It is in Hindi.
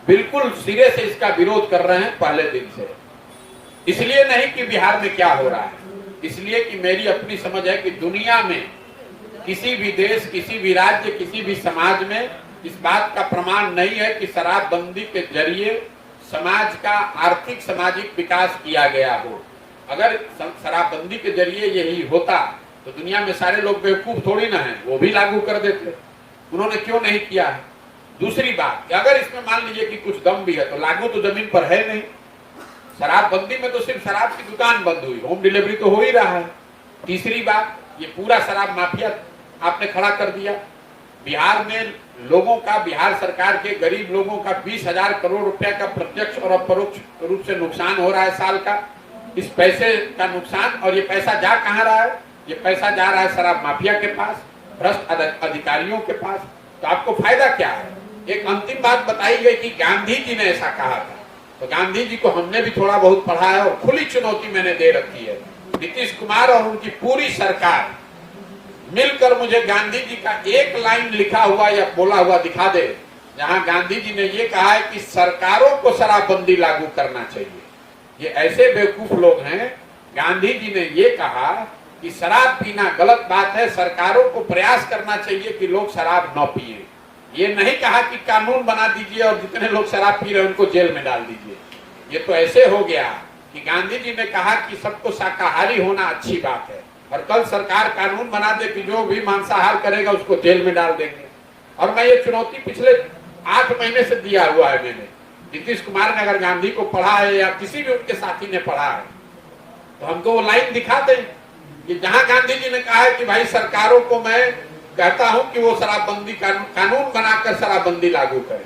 बिल्कुल सिरे से इसका विरोध कर रहे हैं पहले दिन से। इसलिए नहीं कि बिहार में क्या हो रहा है, इसलिए कि मेरी अपनी समझ है कि दुनिया में किसी भी देश, किसी भी राज्य, किसी भी समाज में इस बात का प्रमाण नहीं है कि शराबबंदी के जरिए समाज का आर्थिक सामाजिक विकास किया गया हो। अगर शराबबंदी के जरिए यही होता तो दुनिया में सारे लोग बेवकूफ थोड़ी ना हैं, वो भी लागू कर देते। उन्होंने क्यों नहीं किया है? दूसरी बात, अगर इसमें मान लीजिए कि कुछ दम भी है तो लागू तो जमीन पर है नहीं। शराबबंदी में तो सिर्फ शराब की दुकान बंद हुई, होम डिलीवरी तो हो ही रहा है। तीसरी बात, ये पूरा शराब माफिया आपने खड़ा कर दिया। बिहार में लोगों का, बिहार सरकार के गरीब लोगों का 20,000 करोड़ रुपया का प्रत्यक्ष और अपरोक्ष रूप से नुकसान हो रहा है साल का। इस पैसे का नुकसान, और ये पैसा जा कहाँ रहा है? ये पैसा जा रहा है शराब माफिया के पास, भ्रष्ट अधिकारियों के पास। तो आपको फायदा क्या है? एक अंतिम बात बताई गई कि गांधी जी ने ऐसा कहा था, तो गांधी जी को हमने भी थोड़ा बहुत पढ़ा है और खुली चुनौती मैंने दे रखी है। नीतीश कुमार और उनकी पूरी सरकार मिलकर मुझे गांधी जी का एक लाइन लिखा हुआ या बोला हुआ दिखा दे जहां गांधी जी ने ये कहा है कि सरकारों को शराबबंदी लागू करना चाहिए। ये ऐसे बेवकूफ लोग हैं। गांधी जी ने ये कहा कि शराब पीना गलत बात है, सरकारों को प्रयास करना चाहिए कि लोग शराब न पिए। ये नहीं कहा कि कानून बना दीजिए और जितने लोग शराब पी रहे हैं उनको जेल में डाल दीजिए। ये तो ऐसे हो गया कि गांधी जी ने कहा कि सबको शाकाहारी होना अच्छी बात है, और कल सरकार कानून बना दे कि जो भी मांसाहार करेगा उसको जेल में डाल देंगे। और मैं ये चुनौती पिछले 8 महीने से दिया हुआ है मैंने। नीतीश कुमार ने अगर गांधी को पढ़ा है या किसी भी उनके साथी ने पढ़ा है तो हमको वो लाइन दिखा दें कि जहां गांधी जी ने कहा है कि भाई सरकारों को मैं कहता हूं कि वो शराबबंदी कानून बनाकर शराबबंदी लागू करें।